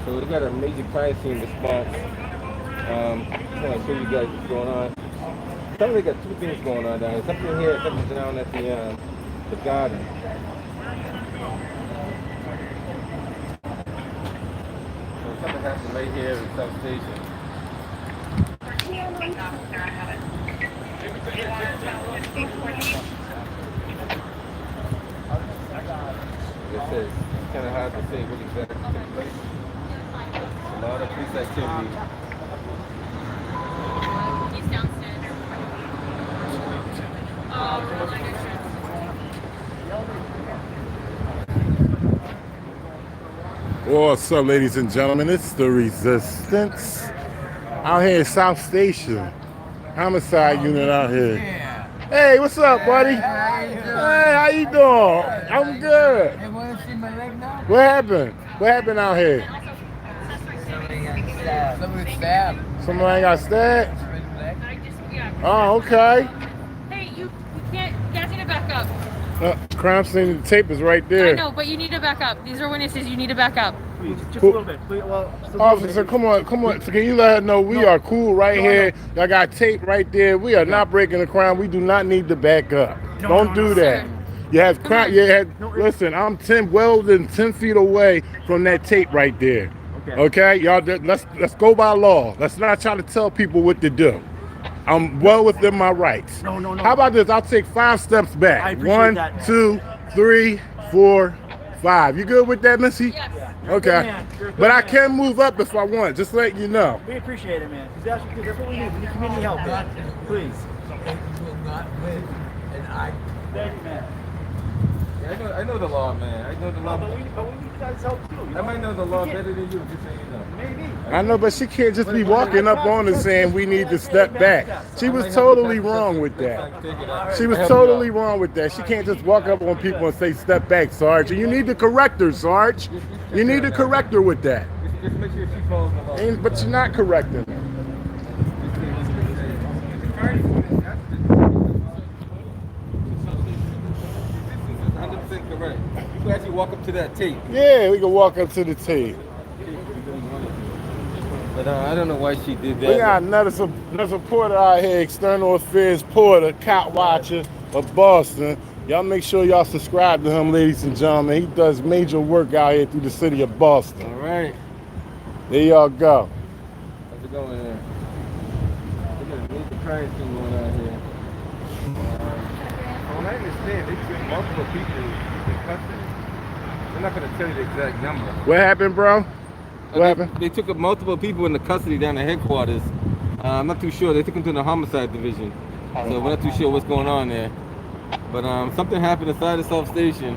So we got a major crime scene response. Just want to show you guys what's going on. Something got two things going on down here. Something here, something down at the garden. So something happened right here at South Station. It says it's kind of hard to say what exactly took place. A lot of police activity. He's downstairs. What's up, ladies and gentlemen? It's the Resistance out here in South Station. Homicide unit out here. Hey, what's up, buddy? Hey, how you doing? I'm good. Hey, want to see my leg now? What happened? What happened out here? Somebody stabbed. Somebody got stabbed? Oh, okay. Hey, you can't. You guys need to back up. Crime scene tape is right there. I know, but you need to back up. These are witnesses. You need to back up. Please, just a little bit. Please, well, Officer, come on. So can you let her know we are cool right here? Y'all got tape right there. We are not breaking the crime. We do not need to back up. Don't do that. You have crime. Listen, I'm 10 feet away from that tape right there. Okay, y'all. Let's go by law. Let's not try to tell people what to do. I'm well within my rights. No. How about this? I'll take 5 steps back. I appreciate 1, that, man. 2, 3, 4, 5. You good with that, Missy? Yes. Okay. But I can move up if I want. Just letting you know. We appreciate it, man. That's what we need. We need community help, man. Please. It will not live, and I. Thank you, man. Yeah, I know the law, man. I know the law. But we need you guys' help too. I might know the law better than you, just so you know. Maybe. I know, but she can't just be walking up on us saying we need to step back. She was totally wrong with that. She was totally wrong with that. She can't just walk up on people and say step back, Sarge. And you need to correct her, Sarge. You need to correct her with that. Just make sure she follows the law. But you're not correcting her. 100% correct. You can actually walk up to that tape. Yeah, we can walk up to the tape. But I don't know why she did that. We got another porter out here, External Affairs Porter, Copwatcher of Boston. Y'all make sure y'all subscribe to him, ladies and gentlemen. He does major work out here through the city of Boston. All right. There y'all go. How's it going there? We got a major crime scene going on here. From what I understand, they took multiple people in custody. I'm not going to tell you the exact number. What happened, bro? What happened? They took multiple people into custody down at headquarters. I'm not too sure. They took them to the homicide division. So we're not too sure what's going on there. But something happened inside the South Station.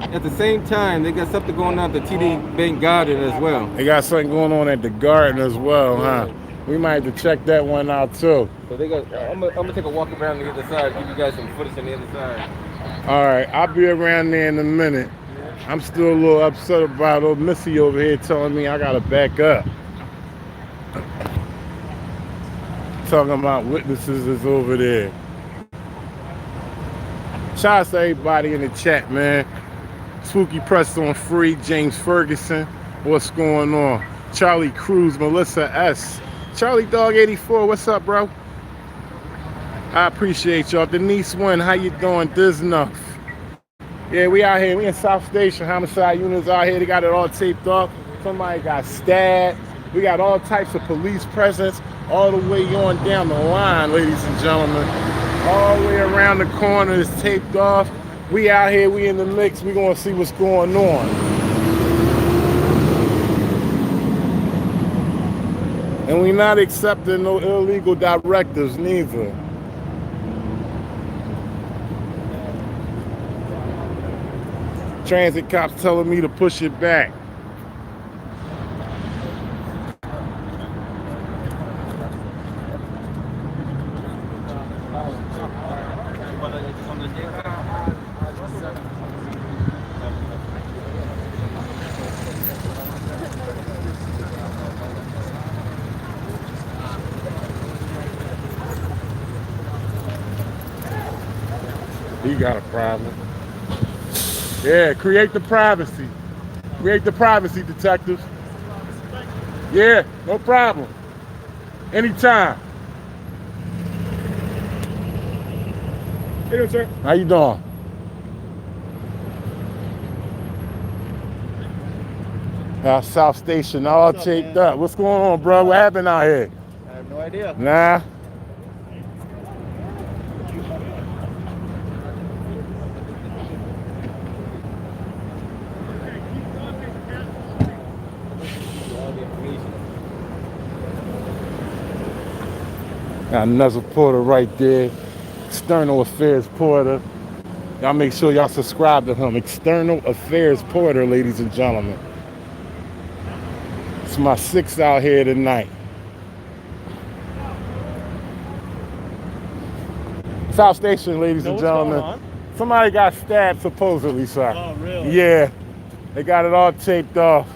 At the same time, they got something going on at the TD Bank Garden as well. They got something going on at the garden as well, huh? We might have to check that one out too. So they got. I'm gonna take a walk around the other side, give you guys some footage on the other side. All right, I'll be around there in a minute. I'm still a little upset about old Missy over here telling me I gotta back up. Talking about witnesses is over there. Shout out to everybody in the chat, man. Spooky Press on Free, James Ferguson. What's going on? Charlie Cruz, Melissa S. Charlie Dog 84, what's up, bro? I appreciate y'all. Denise Wynn, how you doing? Disnuff. Yeah, we out here. We in South Station. Homicide units out here. They got it all taped off. Somebody got stabbed. We got all types of police presence all the way on down the line, ladies and gentlemen. All the way around the corner is taped off. We out here. We in the mix. We gonna see what's going on. And we not accepting no illegal directives neither. Transit cops telling me to push it back. He got a problem. Yeah, create the privacy. Create the privacy, detectives. Yeah, no problem. Anytime. How you doing, sir? How you doing? South Station all What's up, taped man? up. What's going on, bro? What happened out here? I have no idea. Nah. Got another porter right there. External Affairs Porter. Y'all make sure y'all subscribe to him. External Affairs Porter, ladies and gentlemen. It's my 6th out here tonight. South Station, ladies and What's gentlemen. going on? Somebody got stabbed supposedly, sir. Oh, really? Yeah. They got it all taped off.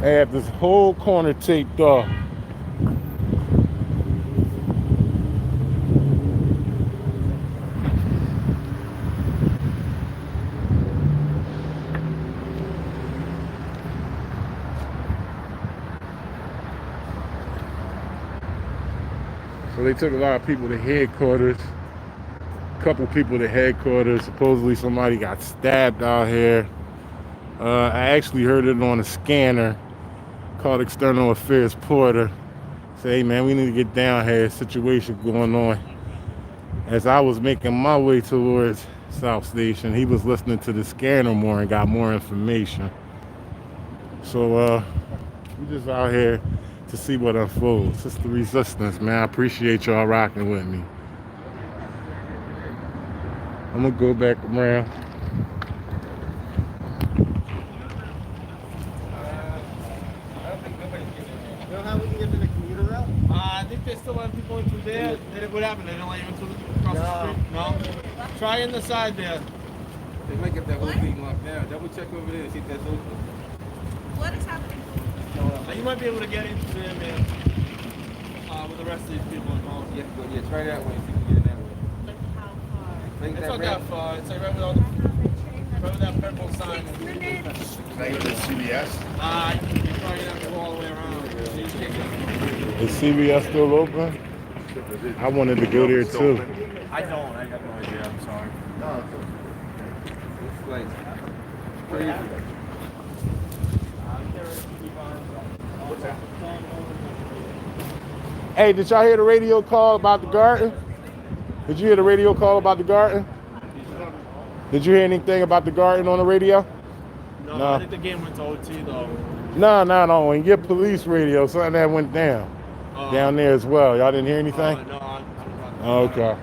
They have this whole corner taped off. So they took a lot of people to headquarters. A couple people to headquarters. Supposedly somebody got stabbed out here. I actually heard it on a scanner called External Affairs Porter. Say, hey man, we need to get down here. Situation going on. As I was making my way towards South Station, he was listening to the scanner more and got more information. So we just out here to see what unfolds. It's the resistance, man. I appreciate y'all rocking with me. I'm gonna go back around. You know how we can get to the commuter route? I think they still want people in through there. What happened? They don't let you into across the street? No? Try in the side there. They might get that whole thing locked down. Double check over there, see if that's open. What is happening? You might be able to get into there, man. With the rest of these people involved. Yeah, try that way. See if you can get in that way. Like how far? It's not that far. It's like right with all the, right with that purple sign. Can I go to CBS? You probably have to go all the way around. So you can't get Is CBS still open? I wanted to go there too. I don't. I have no idea. I'm sorry. No, It's like crazy. what's that? Hey, did y'all hear the radio call about the garden? Did you hear the radio call about the garden? Did you hear anything about the garden on the radio? No, I think the game went to OT though. No. When you get police radio, something that went down there as well. Y'all didn't hear anything? No, Okay.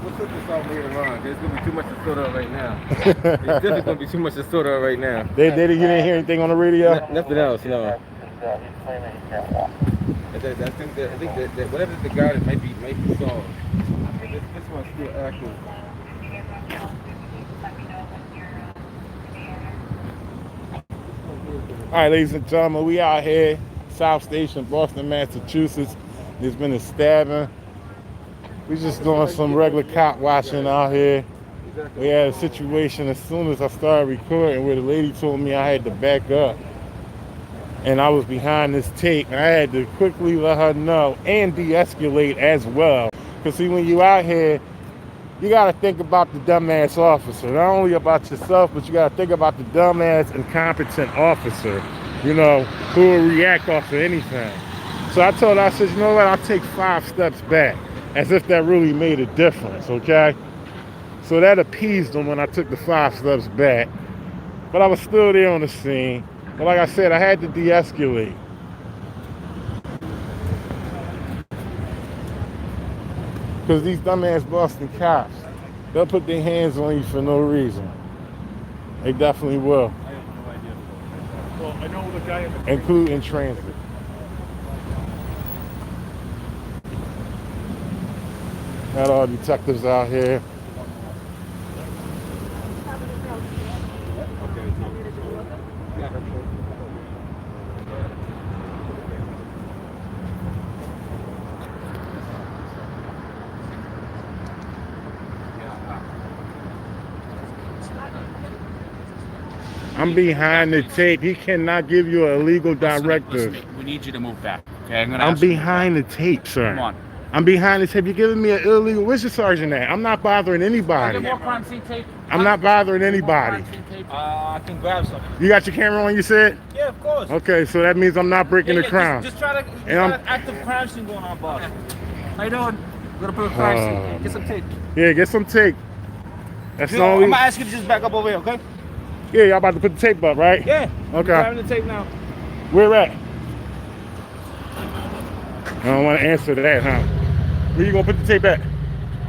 Let's put this out later on. There's gonna be too much to sort out right now. There's definitely gonna be too much to sort out right now. You didn't hear anything on the radio? Nothing else, no. I think that whatever the garden might be solved. This one's still active. All right, ladies and gentlemen, we out here, South Station, Boston, Massachusetts. There's been a stabbing. We just doing some regular cop watching out here. We had a situation as soon as I started recording where the lady told me I had to back up. And I was behind this tape, and I had to quickly let her know and de-escalate as well. Because see, when you out here, you got to think about the dumbass officer. Not only about yourself, but you got to think about the dumbass, incompetent officer, you know, who will react off of anything. So I told her, I said, you know what, I'll take 5 steps back, as if that really made a difference, okay? So that appeased them when I took the 5 steps back. But I was still there on the scene. But like I said, I had to de-escalate. Because these dumbass Boston cops, they'll put their hands on you for no reason. They definitely will. I have no idea. Well, I know the guy in the Including transit. Got all detectives out here. I'm behind the tape. He cannot give you a legal directive. Listen, we need you to move back. Okay, I'm behind the tape, sir. Come on. I'm behind the tape. You're giving me an illegal. Where's your sergeant at? I'm not bothering anybody. More crime scene tape. I'm not bothering anybody. I can grab some. You got your camera on, you said? Yeah, of course. Okay, so that means I'm not breaking the crime. Just try to And I'm- got an active crime scene going on, boss. How you doing? Gonna put a crime scene. Get some tape. Yeah, get some tape. That's the I'm only. gonna ask you to just back up over here, okay? Yeah, y'all about to put the tape up, right? Yeah. Okay. Grabbing the tape now. Where at? I don't want to answer that, huh? Where you gonna put the tape at?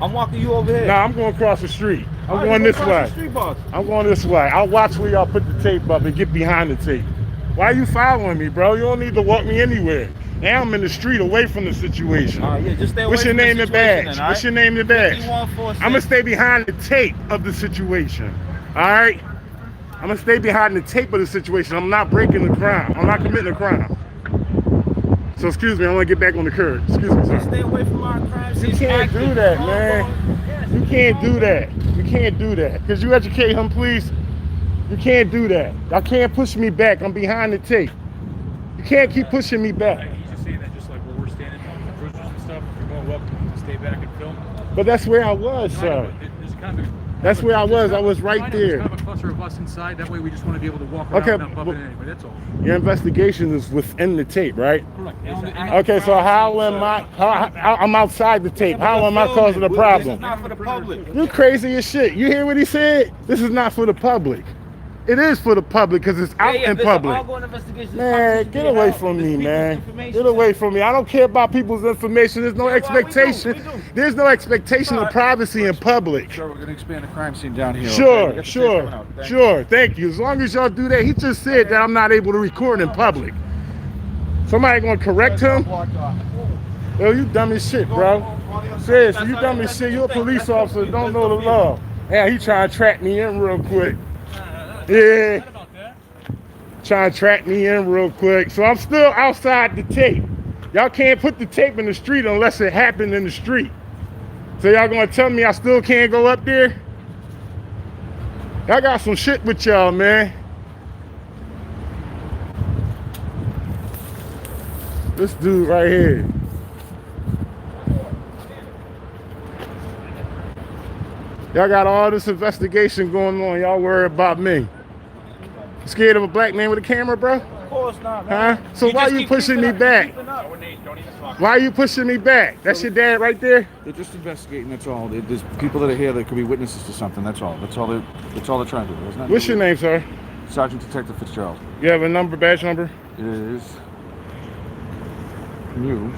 I'm walking you over here. Nah, I'm going across the street. I'm All right, going you this across way. the street, boss. I'm going this way. I'll watch where y'all put the tape up and get behind the tape. Why are you following me, bro? You don't need to walk me anywhere. Now I'm in the street away from the situation. Yeah, just stay away What's your from the name and situation badge? then, all What's right? your name and badge? 5146. I'm gonna stay behind the tape of the situation. All right? I'm gonna stay behind the tape of the situation. I'm not breaking the crime. I'm not committing a crime. So excuse me, I want to get back on the curb. Excuse me, sir. Stay away from our crime You scene. can't do that, man. You can't do that. You can't do that. Could you educate him, please? You can't do that. Y'all can't push me back. I'm behind the tape. You can't keep pushing me back. He's just saying that just like where we're standing on the cruisers and stuff, if you're more welcome to stay back and film. But that's where I was, sir. There's kind of That's where I was. I was right There's there. kind of a cluster of us inside. That way we just want to be able to walk around Okay, without bumping into anybody. That's all. Your investigation is within the tape, right? Correct. Okay, so how am I? I'm outside the tape. How am I causing a This is problem? not for the public. You crazy as shit. You hear what he said? This is not for the public. It is for the public because it's out in there's public. an ongoing investigation. Man, get away from me, man. Get away from me. I don't care about people's information. There's no Yeah, well, we do, expectation. we do. There's no expectation of privacy in public. Sure, we're gonna expand the crime scene down here. okay? We Sure, got the tape sure, coming out. Thank you. sure. Thank you. As long as y'all do that, he just said that I'm not able to record in public. Somebody gonna correct him? Yo, you dumb as shit, bro. Seriously, you dumb as shit. You a police officer, don't know the law. Yeah, he trying to track me in real quick. Yeah. Trying to track me in real quick. So I'm still outside the tape. Y'all can't put the tape in the street unless it happened in the street. So y'all gonna tell me I still can't go up there? Y'all got some shit with y'all, man. This dude right here. Y'all got all this investigation going on. Y'all worry about me. Scared of a black man with a camera, bro? Of course not, man. Huh? So why you pushing me back? Why are you pushing me back? That's your dad right there? They're just investigating. That's all. There's people that are here that could be witnesses to something. That's all. That's all they're trying to do. There's nothing What's your name, sir? Sergeant Detective Fitzgerald. You have a number, badge number? It is new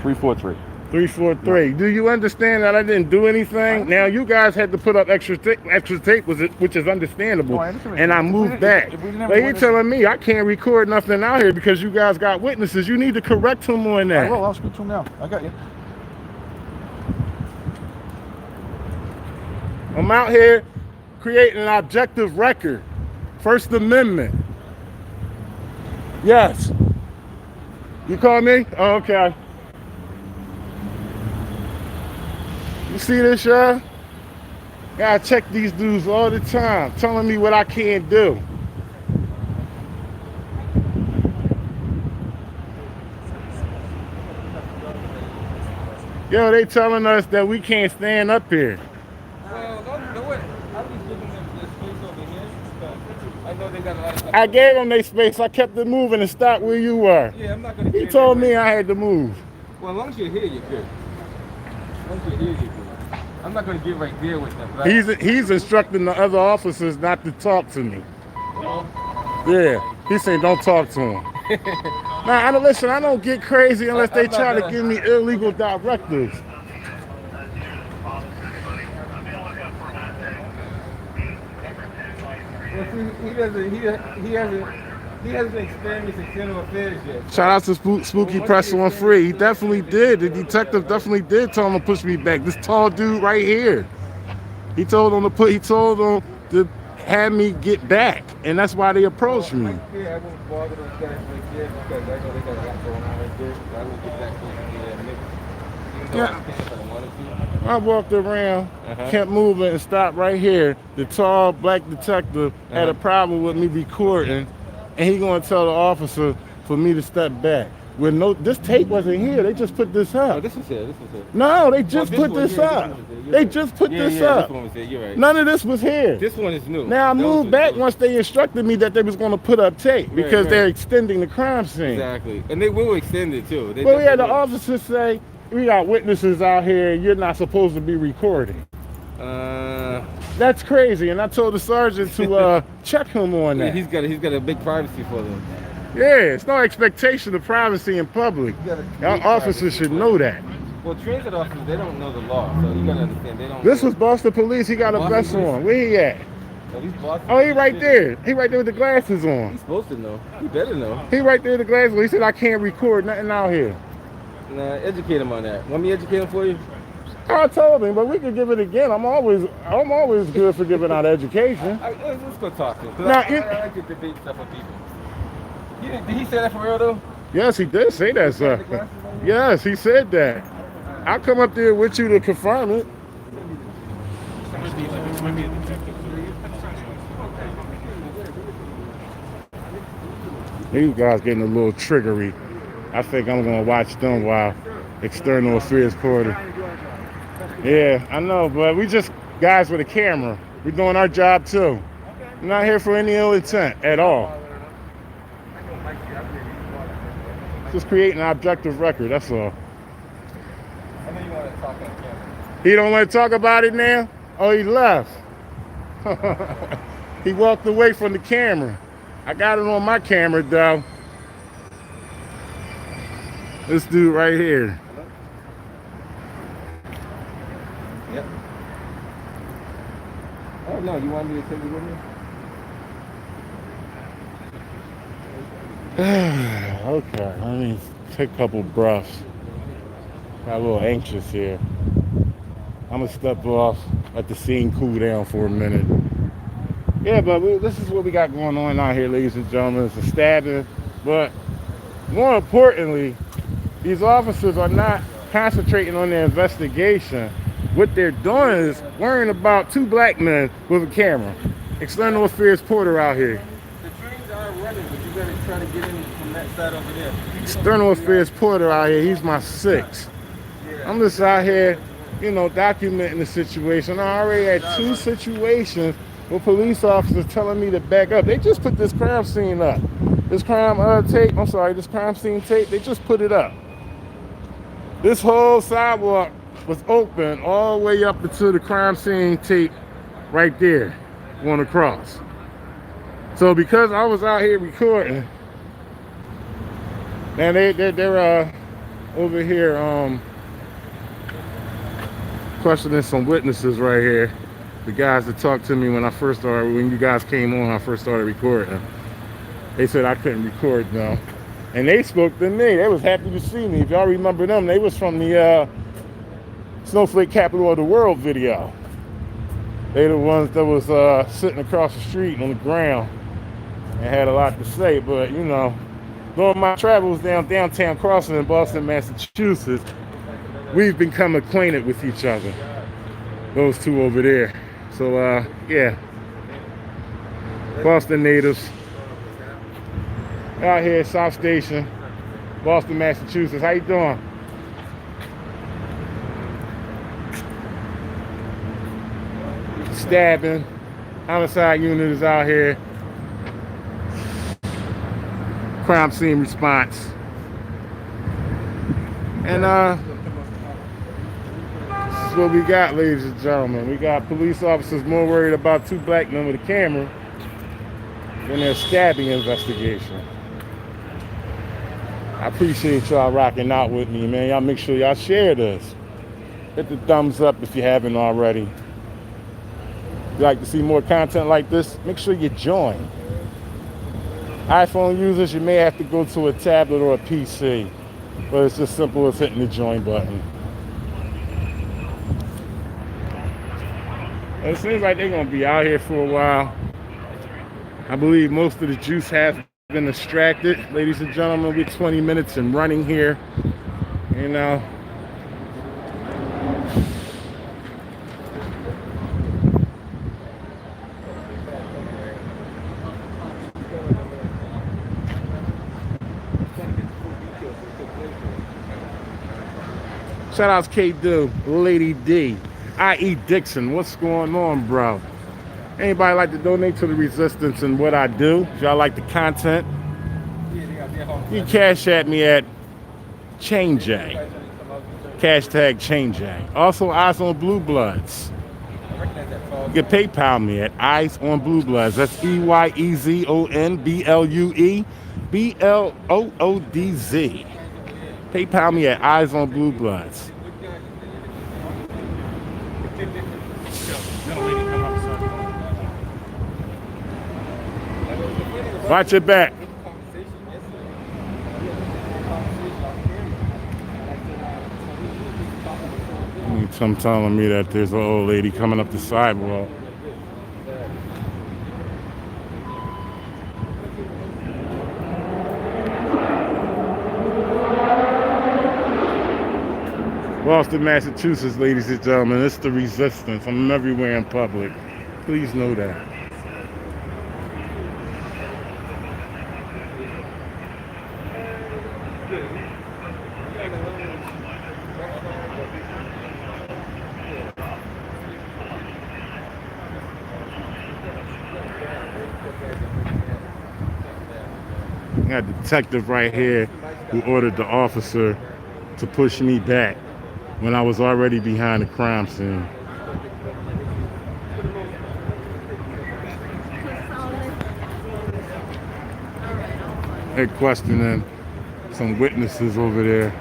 343. 343. Do you understand that I didn't do anything? Now you guys had to put up extra tape, which is understandable, No, I understand. and I moved back. If we didn't have But he witness- telling me I can't record nothing out here because you guys got witnesses. You need to correct him on that. Well, I'll speak to him now. I got you. I'm out here creating an objective record. First Amendment. Yes. You call me? Oh, okay. You see this, y'all? Gotta check these dudes all the time, telling me what I can't do. Yo, they telling us that we can't stand up here. Well, no way. I'm just looking at this space over here. I know they got a lot of stuff. I gave them their space. I kept it moving and stopped where you were. Yeah, I'm not gonna. He told me I had to move. Well, as long as you're here, you're good. As long as you're here, you're good. I'm not gonna get right there with them. But He's instructing the other officers not to talk to me. Yeah, he's saying don't talk to him. Nah, listen, I don't get crazy unless they try to give me illegal directives. well, see, he hasn't experienced external affairs yet. Shout out to Spooky Press on Free. He definitely did. The detective definitely did tell him to push me back. This tall dude right here. He told him to have me get back, and that's why they approached me. Yeah, I won't bother those guys right there because I know they got a lot going on right there. So I will get back to them. Yeah, Yeah. I walked around, kept moving, and stopped right here. The tall black detective had a problem with me recording, and he gonna tell the officer for me to step back. With no, this tape wasn't here. They just put this up. Oh, this was here. This was here. No, they just this put one this here, up. this one was here. They You're just put Yeah, this yeah, up. this one was here. You're right. None of this was here. This one is new. Now I moved back once they instructed me that they was going to put up tape because they're extending the crime scene. Exactly, and they will extend it too. Well, we had the officers say we got witnesses out here and you're not supposed to be recording. That's crazy, and I told the sergeant to check him on that. He's got a big privacy for them. Yeah, it's no expectation of privacy in public. Our officers should know that. Well, transit officers, they don't know the law, so you gotta understand they don't. This was Boston Police. He got a vest on. Where he at? Oh, he right there. He right there with the glasses on. He's supposed to know. He better know. He right there with the glasses on. He said, I can't record nothing out here. Nah, educate him on that. Want me to educate him for you? I told him, but we could give it again. I'm always good for giving out education. Let's go talk to him. Now, I like to debate stuff with people. Did he say that for real though? Yes, he did say that, sir. Yes, he said that. I'll come up there with you to confirm it. These guys getting a little triggery. I think I'm gonna watch them while external affairs porter. Yeah, I know, but we just guys with a camera. We're doing our job too. We're not here for any ill intent at all. Just creating an objective record, that's all. I know you want to talk on camera. He don't want to talk about it now? Oh, he left. He walked away from the camera. I got it on my camera though. This dude right here. Yep. Oh no, you want me to take it with me? Okay, let me take a couple breaths. Got a little anxious here. I'm gonna step off, let the scene cool down for a minute. Yeah, but this is what we got going on out here, ladies and gentlemen. It's a stabbing, but more importantly, these officers are not concentrating on their investigation. What they're doing is worrying about two black men with a camera. External affairs porter out here. The trains are running, but you gotta try to get in from that side over there. External affairs porter out here. He's my six. I'm just out here, you know, documenting the situation. I already had two situations with police officers telling me to back up. They just put this crime scene up. This crime scene tape, they just put it up. This whole sidewalk was open all the way up into the crime scene tape right there going across. So because I was out here recording, and they're over here questioning some witnesses right here. The guys that talked to me when you guys came on, I first started recording. They said I couldn't record them. And they spoke to me. They was happy to see me. If y'all remember them, they was from the Snowflake Capital of the World video. They the ones that was sitting across the street on the ground and had a lot to say. But, you know, during my travels down Downtown Crossing in Boston, Massachusetts, we've become acquainted with each other. Those two over there. So, yeah. Boston natives. Out here at South Station, Boston, Massachusetts. How you doing? Stabbing. Homicide unit is out here. Crime scene response. And this is what we got, ladies and gentlemen. We got police officers more worried about two black men with a camera than their stabbing investigation. I appreciate y'all rocking out with me, man. Y'all make sure y'all share this. Hit the thumbs up if you haven't already. If you'd like to see more content like this, make sure you join. iPhone users, you may have to go to a tablet or a PC, but it's just simple as hitting the join button. It seems like they're gonna be out here for a while. I believe most of the juice has been extracted. Ladies and gentlemen, we're 20 minutes and running here. You know, Shout out to K-Do, Lady D, I.E. Dixon. What's going on, bro? Anybody like to donate to the resistance and what I do? If y'all like the content, you can cash at me at chainjay. Hashtag chainjay. Also, Eyes on Blue Bloods. You can PayPal me at Eyes on Blue Bloods. That's EYEZONBLUEBLOODZ. PayPal me at Eyes on Blue Bloods. Watch your back. Some telling me that there's an old lady coming up the sidewalk. Boston, Massachusetts, ladies and gentlemen, it's the resistance. I'm everywhere in public. Please know that. I got a detective right here who ordered the officer to push me back when I was already behind the crime scene. They're questioning some witnesses over there.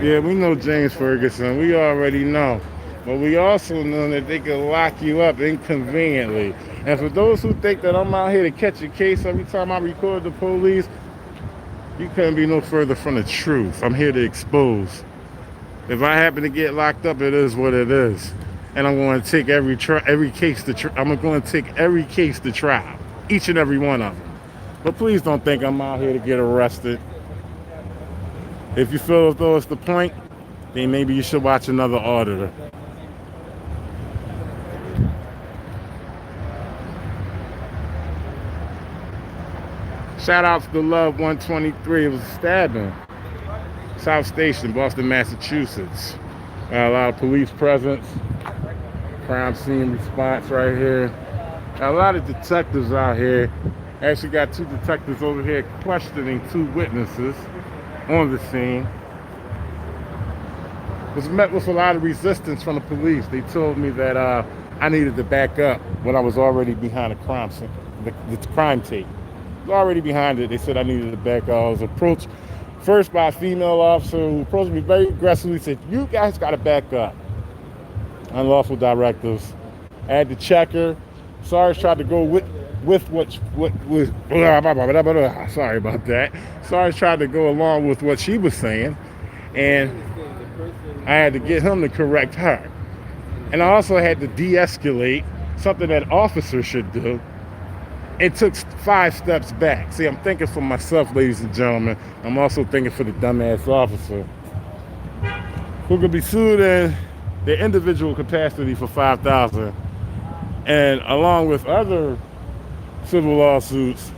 Yeah, we know James Ferguson. We already know. But we also know that they can lock you up inconveniently. And for those who think that I'm out here to catch a case every time I record the police, you couldn't be no further from the truth. I'm here to expose. If I happen to get locked up, it is what it is. And I'm going to take every case to trial. Each and every one of them. But please don't think I'm out here to get arrested. If you feel as though it's the point, then maybe you should watch another auditor. Shout out to the Love 123. It was a stabbing. South Station, Boston, Massachusetts. A lot of police presence. Crime scene response right here. A lot of detectives out here. Actually got two detectives over here questioning two witnesses on the scene. Was met with a lot of resistance from the police. They told me that I needed to back up when I was already behind the crime scene, the crime tape. I was already behind it. They said I needed to back up. I was approached first by a female officer who approached me very aggressively, said, "You guys got to back up." Unlawful directives. I had to check her. Sarge tried to go with what sorry about that. Sarge tried to go along with what she was saying, and I had to get him to correct her. And I also had to de-escalate, something that officers should do. It took 5 steps back. See, I'm thinking for myself, ladies and gentlemen. I'm also thinking for the dumbass officer who could be sued in their individual capacity for $5,000, and along with other civil lawsuits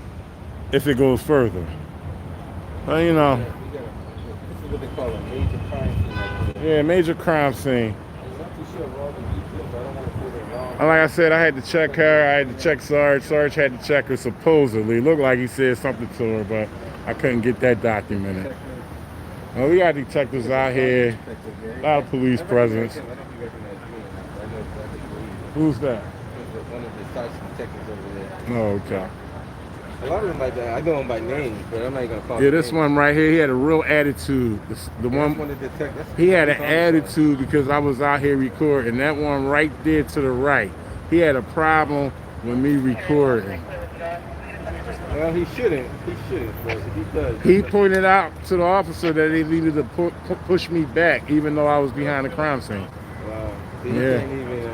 if it goes further. Well, you know. This is what they call a major crime scene. Yeah, major crime scene. And like I said, I had to check her. I had to check Sarge. Sarge had to check her supposedly. Looked like he said something to her, but I couldn't get that documented. Well, we got detectives out here. A lot of police presence. Who's that? One of the sergeant detectives over there. Oh, okay. A lot of them like that. I know them by name, but I'm not gonna call. Yeah, this one right here, he had a real attitude. The one he had an attitude because I was out here recording. That one right there to the right, he had a problem with me recording. Well, he shouldn't. He shouldn't, but he does. He pointed out to the officer that he needed to push me back, even though I was behind the crime scene. Wow. So Yeah. can't even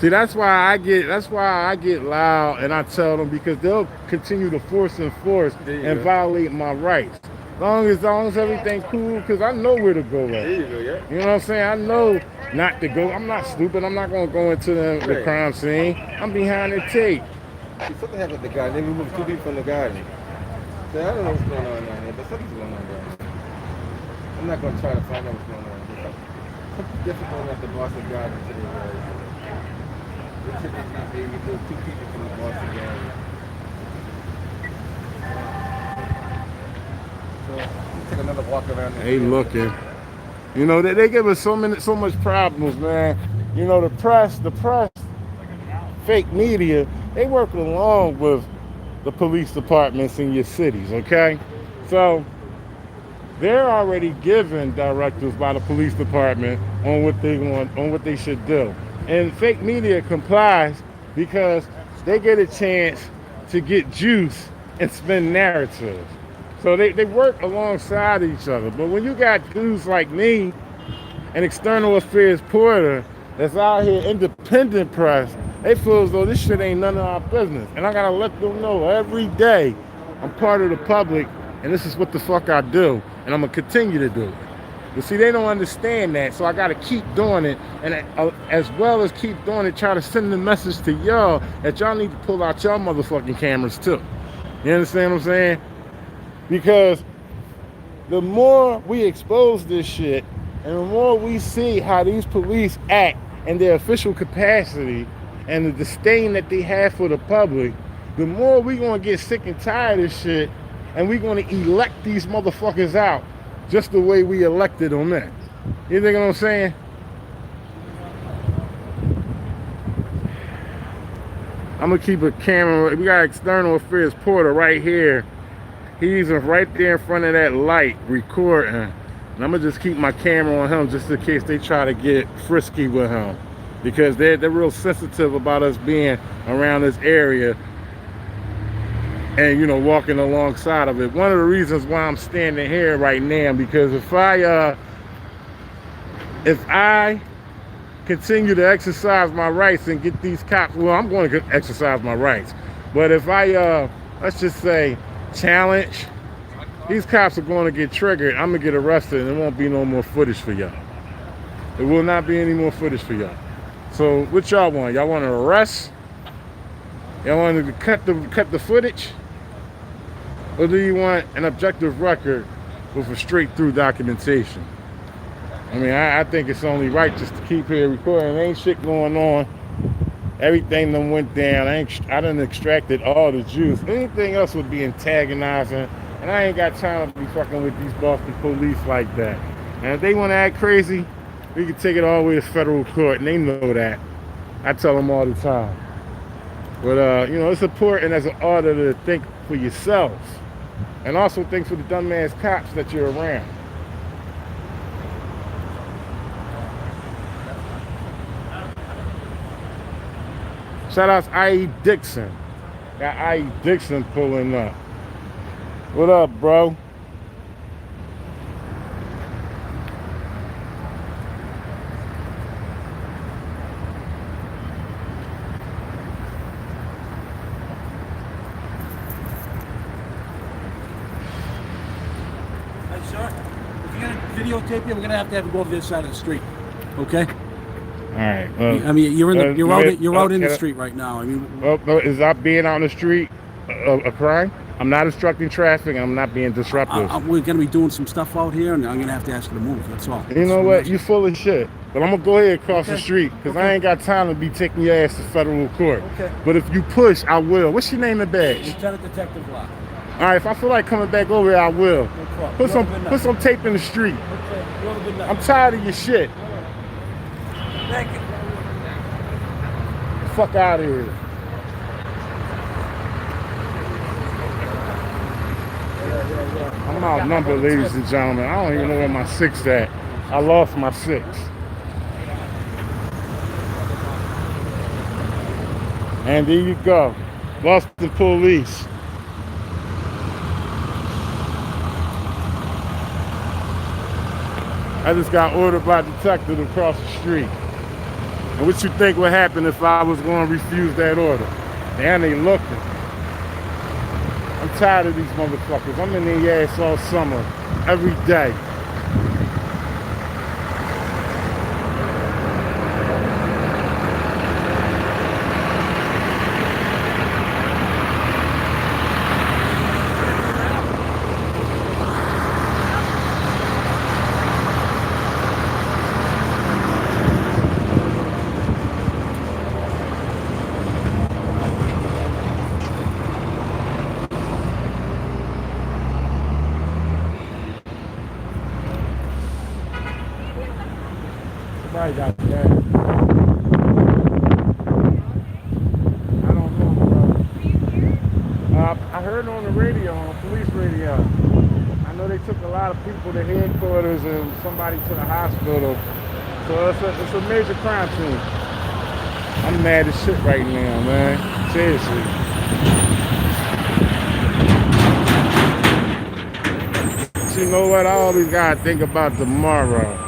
See, that's why I get loud and I tell them, because they'll continue to force and go. violate my rights. As long as everything cool, because I know where to go at. There you go, yeah. You know what I'm saying? I know not to go. I'm not stupid. I'm not gonna go into the Right. crime scene. I'm behind the tape. See, something happened with the garden. They removed 2 people from the garden. So I don't know what's going on down there, but something's going on down there. I'm not gonna try to find out what's going on. Something different going on at the Boston Garden today, guys. They typically remove 2 people from the Boston Garden. So let's take another walk around. They looking. You know, they give us so much problems, man. You know, the press, fake media, they work along with the police departments in your cities, okay? So they're already given directives by the police department on what they want, on what they should do. And fake media complies because they get a chance to get juice and spin narratives. So they work alongside each other. But when you got dudes like me, an external affairs porter that's out here, independent press, they feel as though this shit ain't none of our business. And I gotta let them know every day I'm part of the public and this is what the fuck I do. And I'm gonna continue to do it. But see, they don't understand that, so I gotta keep doing it. And as well as keep doing it, try to send the message to y'all that y'all need to pull out y'all motherfucking cameras too. You understand what I'm saying? Because the more we expose this shit and the more we see how these police act in their official capacity and the disdain that they have for the public, the more we gonna get sick and tired of shit and we gonna elect these motherfuckers out just the way we elected them in. You think what I'm saying? I'm gonna keep a camera. We got external affairs porter right here. He's right there in front of that light recording. And I'm gonna just keep my camera on him just in case they try to get frisky with him. Because they're real sensitive about us being around this area and, you know, walking alongside of it. One of the reasons why I'm standing here right now, because if I continue to exercise my rights and get these cops, well, I'm going to exercise my rights. But if I, let's just say, challenge, these cops are going to get triggered. I'm going to get arrested and there won't be no more footage for y'all. There will not be any more footage for y'all. So what y'all want? Y'all want to arrest? Y'all want to cut the footage? Or do you want an objective record with a straight through documentation? I mean, I think it's only right just to keep here recording. There ain't shit going on. Everything done went down. I done extracted all the juice. Anything else would be antagonizing. And I ain't got time to be fucking with these Boston police like that. And if they want to act crazy, we can take it all the way to federal court. And they know that. I tell them all the time. But, you know, it's important as an auditor to think for yourself. And also think for the dumbass cops that you're around. Shout out to I.E. Dixon. Got I.E. Dixon pulling up. What up, bro? Hey, sir, if you're gonna videotape you, we're gonna have to go over this side of the street. Okay? All right. I mean, you're out in the street right now. I mean, is that being out in the street a crime? I'm not obstructing traffic. I'm not being disruptive. we're gonna be doing some stuff out here, and I'm gonna have to ask you to move. That's all. You know what? You full of shit. But I'm gonna go ahead across the street because I ain't got time to be taking your ass to federal court. Okay. But if you push, I will. What's your name and badge? Lieutenant Detective Locke. All right. If I feel like coming back over here, I will. No problem. Put some tape in the street. Okay. You have a good night. I'm tired of your shit. Thank you. Fuck out of here. I'm outnumbered, ladies and gentlemen. I don't even know where my 6 at. I lost my 6. And there you go. Boston police. I just got ordered by a detective across the street. And what you think would happen if I was going to refuse that order? Damn, they looking. I'm tired of these motherfuckers. I'm in their ass all summer, every day. Somebody got that. I don't know, bro. I heard on the radio, on police radio. I know they took a lot of people to headquarters and somebody to the hospital. So it's a major crime scene. I'm mad as shit right now, man. Seriously. But you know what? I always gotta think about tomorrow.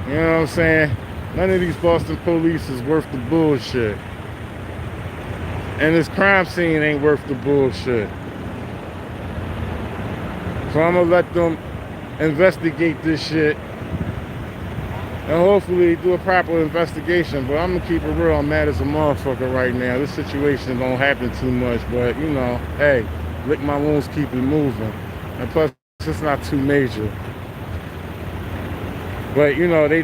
You know what I'm saying? None of these Boston police is worth the bullshit. And this crime scene ain't worth the bullshit. So I'm gonna let them investigate this shit. And hopefully do a proper investigation. But I'm gonna keep it real. I'm mad as a motherfucker right now. This situation don't happen too much. But, you know, hey, lick my wounds, keep it moving. And plus, it's not too major. But you know, they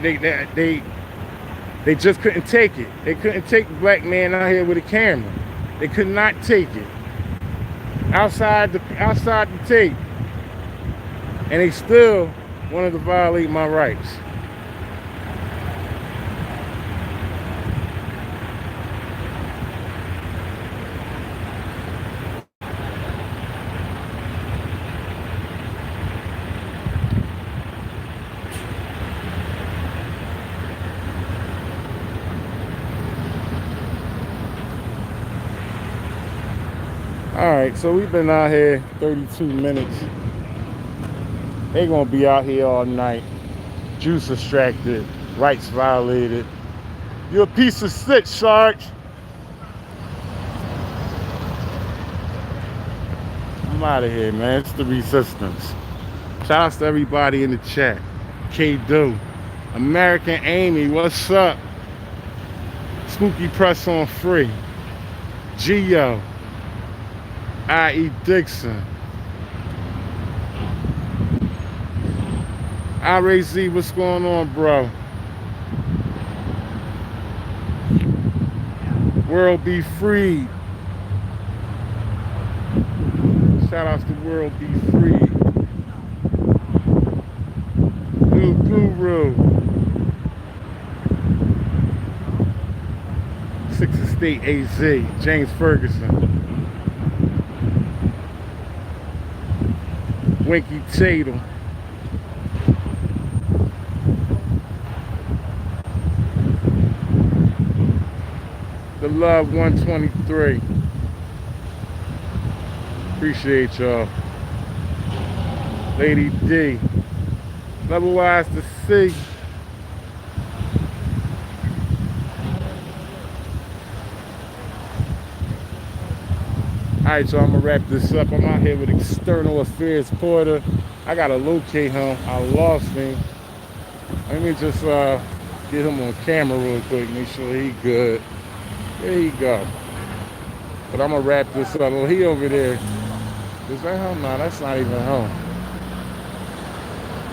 just couldn't take it. They couldn't take the black man out here with a camera. They could not take it. Outside the tape. And they still wanted to violate my rights. All right, so we've been out here 32 minutes. They gonna be out here all night. Juice extracted, rights violated. You're a piece of shit, Sarge. I'm out of here, man. It's the resistance. Shout outs to everybody in the chat. K-Do, American Amy, what's up? Spooky Press on Free. Geo. I.E. Dixon. Ray Z, what's going on, bro? World Be Free. Shout outs to World Be Free. New Guru. Sixth Estate AZ. James Ferguson. Winky Tatum. The Love 123. Appreciate y'all. Lady D. Level Wise to see. Alright, y'all, I'm gonna wrap this up. I'm out here with External Affairs Porter. I gotta locate him. I lost him. Let me just get him on camera real quick, make sure he good. There you go. But I'm gonna wrap this up. Oh, he over there. Is that him? No, that's not even him.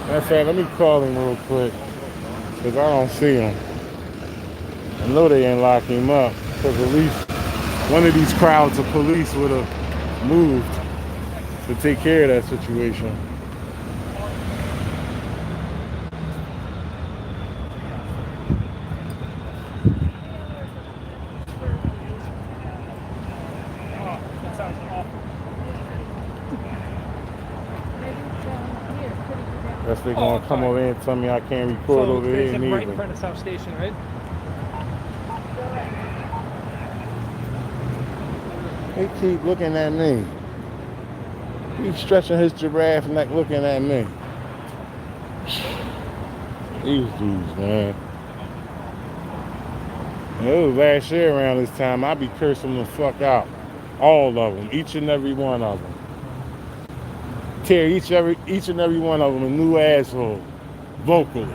Matter of fact, let me call him real quick, because I don't see him. I know they ain't lock him up, because at least one of these crowds of police would have moved to take care of that situation. Guess they're gonna come over here and tell me I can't record over here neither. Right in front of South Station, right? He keep looking at me. He's stretching his giraffe neck looking at me. These dudes, man. It was last year around this time. I be cursing the fuck out. All of them. Each and every one of them. Tear each and every one of them a new asshole. Vocally.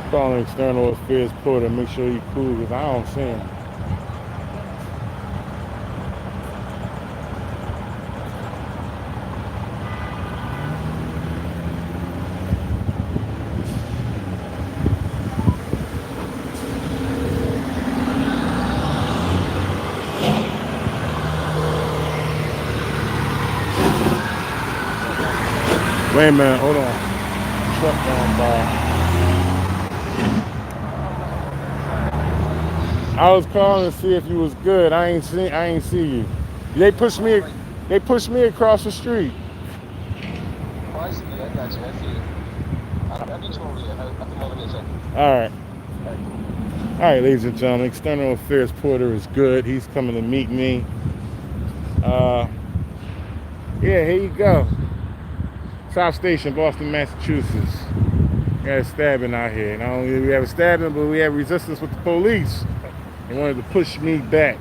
Calling external affairs porter, make sure he cool, because I don't see him. Wait a minute, hold on. Truck going by. I was calling to see if you was good. I ain't see you. They pushed me across the street. Oh, I see you. I got you. I see you. I'll get you over here. I'll come over there in a second. All right, ladies and gentlemen, external affairs porter is good. He's coming to meet me. Yeah, here you go. South Station, Boston, Massachusetts. We got a stabbing out here. Not only did we have a stabbing, but we had resistance with the police. They wanted to push me back.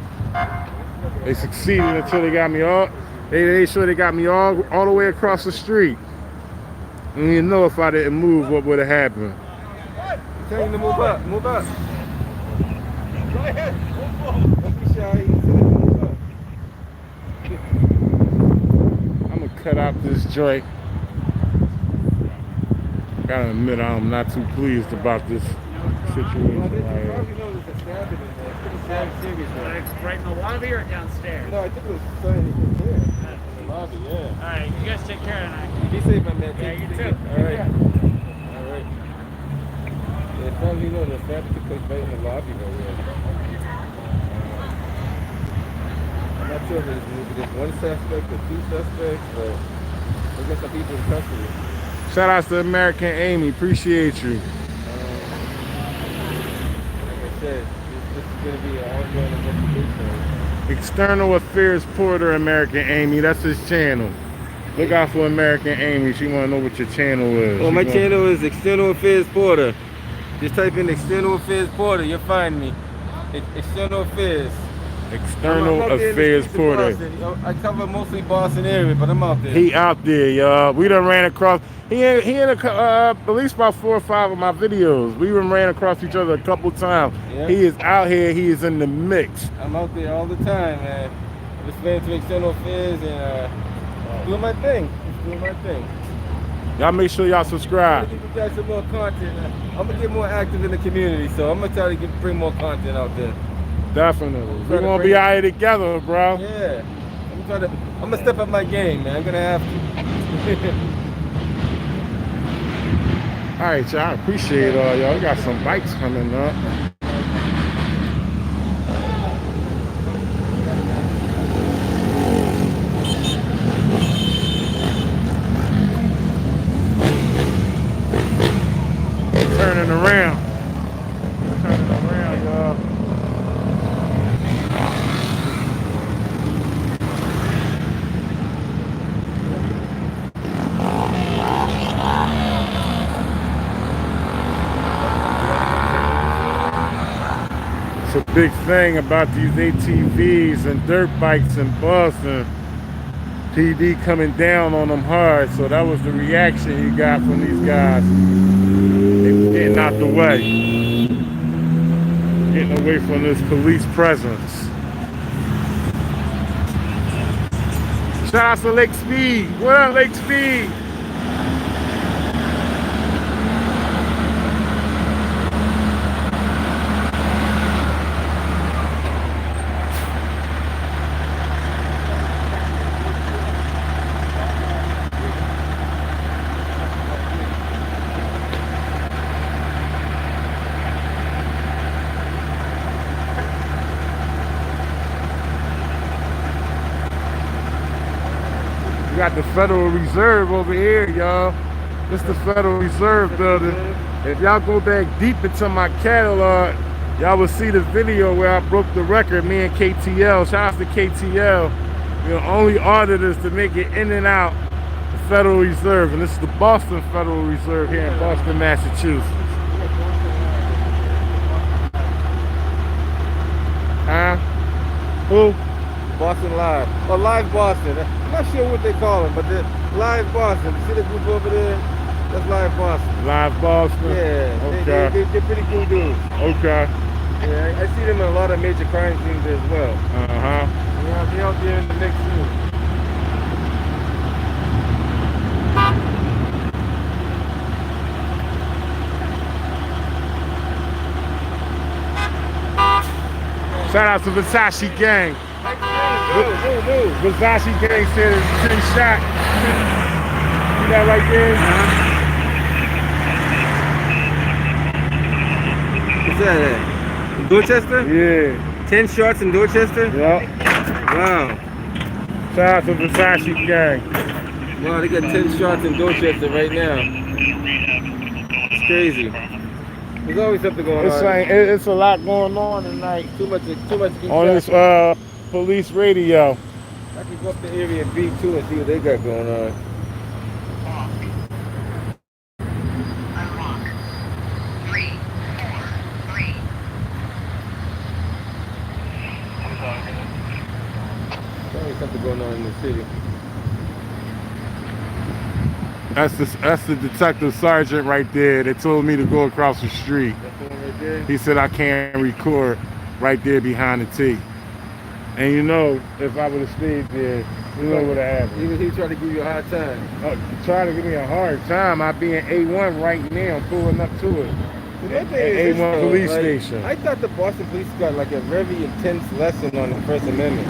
They succeeded until they got me all. They made sure they got me all the way across the street. And you know, if I didn't move, what would have happened? Tell you to move up. Move up. Go ahead. Don't be shy. I'm gonna cut out this joint. Gotta admit, I'm not too pleased about this situation right here. It's right in the lobby or downstairs? No, I think it was in there. In the lobby, yeah. All right, you guys take care of that. Be safe, my man. Yeah, you too. All right. All right. Yeah, as far as you know, the stabbing took place right in the lobby right here. I'm not sure if it's one suspect or two suspects, but we got some people in custody. Shout out to American Amy, appreciate you. Like I said, this is going to be an ongoing investigation. External Affairs Porter, American Amy, that's his channel. Look out for American Amy, she want to know what your channel is. Well, my channel is External Affairs Porter. Just type in External Affairs Porter, you'll find me. External Affairs. External Affairs Porter. I cover mostly Boston area, but I'm out there. He out there, y'all. We done ran across. He in at least about 4 or 5 of my videos. We done ran across each other a couple times. Yep. He is out here. He is in the mix. I'm out there all the time, man. I'm just playing to External Affairs and doing my thing. Just doing my thing. Y'all make sure y'all subscribe. I'm gonna give you guys some more content. I'm gonna get more active in the community, so I'm gonna try to bring more content out there. Definitely. We're gonna be out here together, bro. Yeah. I'm gonna step up my game, man. I'm gonna have to. All right, y'all. I appreciate all y'all. We got some bikes coming up. Turning around, y'all. It's a big thing about these ATVs and dirt bikes in Boston. PD coming down on them hard, so that was the reaction he got from these guys. They was getting out the way. Getting away from this police presence. Shout out to Lake Speed. What up, Lake Speed? We got the Federal Reserve over here, y'all. This is the Federal Reserve building. If y'all go back deep into my catalog, y'all will see the video where I broke the record, me and KTL. Shout out to KTL. the only auditors to make it in and out the Federal Reserve, and this is the Boston Federal Reserve here in Boston, Massachusetts. Huh? Who? Boston Live. Oh, Live Boston. I'm not sure what they call them, but the Live Boston. You see the group over there? That's Live Boston. Live Boston? Yeah. Okay. They're pretty cool dudes. Okay. Yeah, I see them in a lot of major crime scenes as well. Uh-huh. Yeah, they're out there in the mix too. Shout out to Versace Gang. Dude. Versace Gang said it's 10 shot. See that right there? What's that at? In Dorchester? Yeah. 10 shots in Dorchester? Yep. Wow. Shout out to Versace Gang. Wow, they got 10 shots in Dorchester right now. It's crazy. There's always something going on. It's a lot going on tonight. Too much On this police radio. I can go up to area B2 and see what they got going on. There's always something going on in the city. That's the detective sergeant right there that told me to go across the street. That's the one right there? He said I can't record right there behind the T. And you know, if I would have stayed there, you know what would have happened. He tried to give you a hard time. Trying to give me a hard time. I be in A1 right now, pulling up to it. A1 police station. I thought the Boston police got like a very intense lesson on the First Amendment.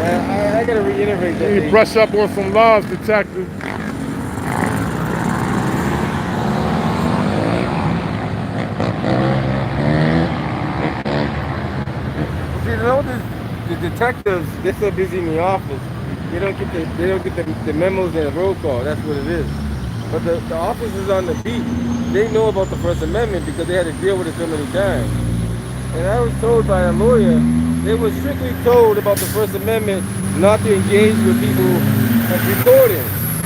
I gotta reiterate that. You brush up on some laws, detective. See, the detectives, they're so busy in the office, they don't get the memos and the roll call. That's what it is. But the officers on the beat, they know about the First Amendment because they had to deal with it so many times. And I was told by a lawyer, they were strictly told about the First Amendment not to engage with people recording.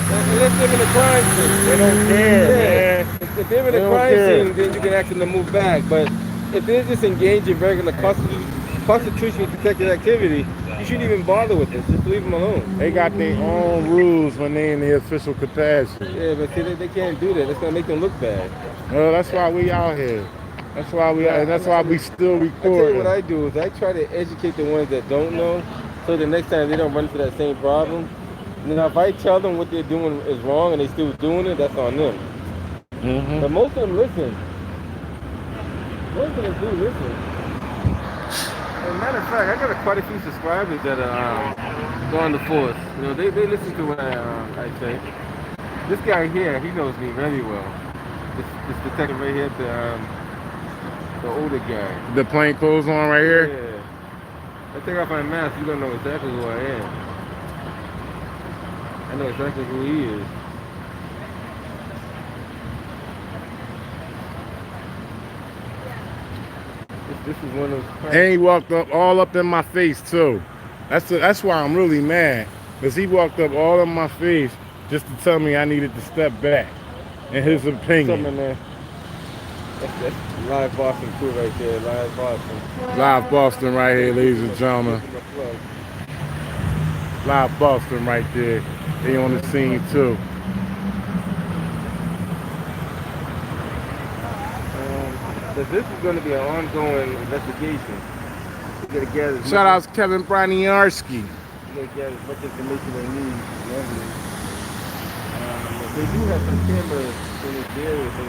Unless they're in a crime scene. They don't care, man. If they're in a crime scene, then you can ask them to move back. But if they're just engaged in regular constitutionally protected activity, you shouldn't even bother with this. Just leave them alone. They got their own rules when they're in the official capacity. Yeah, but see, they can't do that. It's gonna make them look bad. Well, that's why we out here. That's why we still I tell you record. what I do is I try to educate the ones that don't know, so the next time they don't run into that same problem. Now, if I tell them what they're doing is wrong and they still doing it, that's on them. Mm-hmm. But most of them listen. Most of them do listen. As a matter of fact, I got quite a few subscribers that are on the force. You know, they listen to what I say. This guy here, he knows me very well. This detective right here, the older guy. The plain clothes on right here? Yeah. I take off my mask, you don't know exactly who I am. I know exactly who he is. This is one of those. And he walked up all up in my face too. That's why I'm really mad. Because he walked up all in my face just to tell me I needed to step back. In his opinion. Something, man. That's Live Boston crew right there. Live Boston. Live Boston right here, ladies and gentlemen. Live Boston right there. They on the scene too. This is going to be an ongoing investigation. You gotta gather Shout out to Kevin Braniarski. You gotta gather as much information they need and evidence. They do have some cameras in this area, so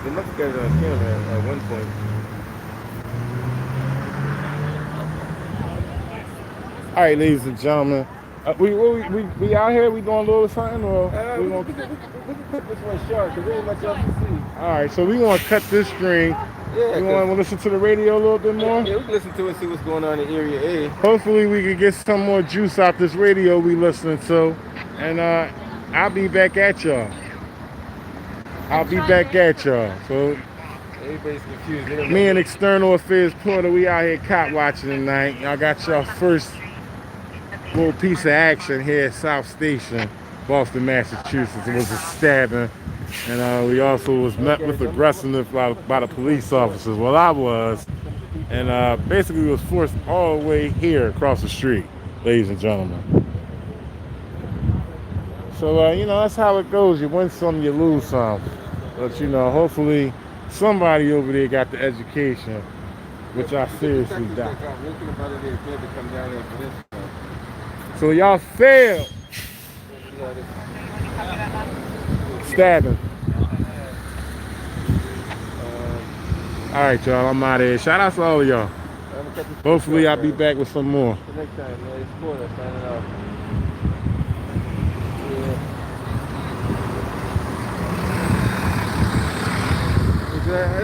they must have got it on camera at one point. All right, ladies and gentlemen. We out here? We doing a little something? Or We can put this one short because there ain't much else to see. All right, so we want to cut this string. Yeah, You want to listen to the radio a little bit more? Yeah, we can listen to it and see what's going on in Area A. Hopefully we can get some more juice out this radio we listening to. And I'll be back at y'all. So Everybody's confused. They don't me know. and External Affairs Porter, we out here cop watching tonight. Y'all got y'all first little piece of action here at South Station, Boston, Massachusetts. It was a stabbing, and we also was met with aggressiveness by the police officers. Well, I was, and basically was forced all the way here across the street, ladies and gentlemen. So, you know, that's how it goes. You win some, you lose some. But, you know, hopefully somebody over there got the education, which I seriously doubt. So y'all failed. Stabbing. All right, y'all, I'm out of here. Shout out to all of y'all. Hopefully I'll be back with some more. Next time, man. It's cool. That's signing off. Yeah.